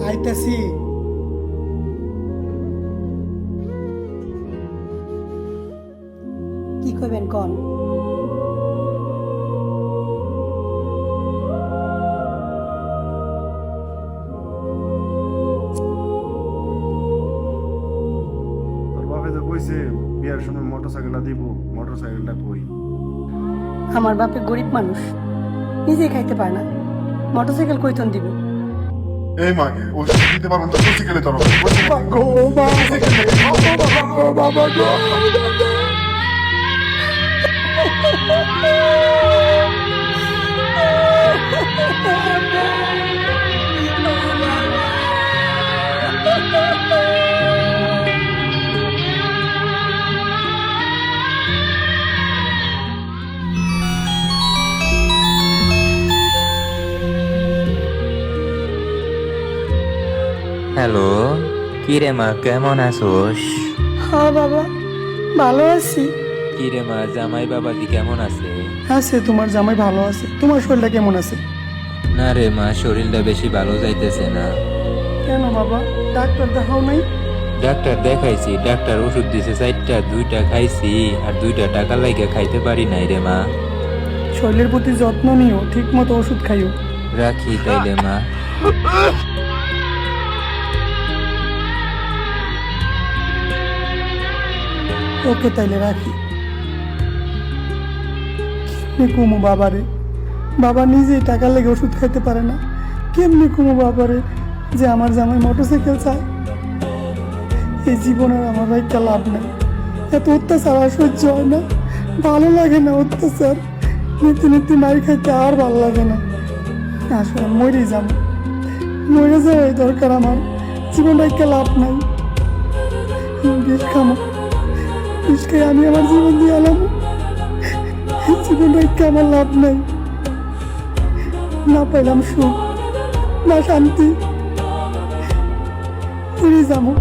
আইতাছি। কি কইবেন কোন? তোর বাপে তো কইছে বিয়ার সময় মোটরসাইকেলটা দিব, মোটরসাইকেলটা কই? আমার বাপে গরিব মানুষ, নিজে খাইতে পারে না, মোটরসাইকেল কইতন দিব? এই মাকে ও দিতে পারবেন তো বসে গেলে তোর হ্যালো, কিরে মা কেমন আছোস? হ্যাঁ বাবা, ভালো আছি। কিরে মা জামাই বাবাজি কেমন আছে? আছে, তোমার জামাই ভালো আছে। তোমার শরীরটা কেমন আছে? না রে মা, শরীরটা বেশি ভালো যাইতেছে না। কেন বাবা, ডাক্তার দেখাও নাই? ডাক্তার দেখাইছি, ডাক্তার ওষুধ দিছে 4টা, 2টা খাইছি আর 2টা টাকা লাইগা খাইতে পারি নাই রে মা। শরীরের প্রতি যত্ন নিও, ঠিক মতো ওষুধ খাইও। রাখি তাইলে মা। ওকে তাইলে রাখি। কেমনি কুমু বাবারে, বাবা নিজেই টাকা লেগে ওষুধ খাইতে পারে না, কেমনি কুমু বাবারে যে আমার জামাই মোটরসাইকেল চায়। এই জীবনের আমার একটা লাভ নেই, এত অত্যাচার আর সহ্য হয় না, ভালো লাগে না অত্যাচার। নীতি নীতি মারি খাইতে আর ভালো লাগে না। আসলে মরে যাবো, মরে যাওয়াই দরকার আমার, জীবনটা একটা লাভ নাই। বিষ খামো, বিষ খাই আমি আমার জীবন দিয়ে আলাম, জীবনটা একটা আমার লাভ নাই। না পাইলাম সুখ, না শান্তি, মরে যাবো।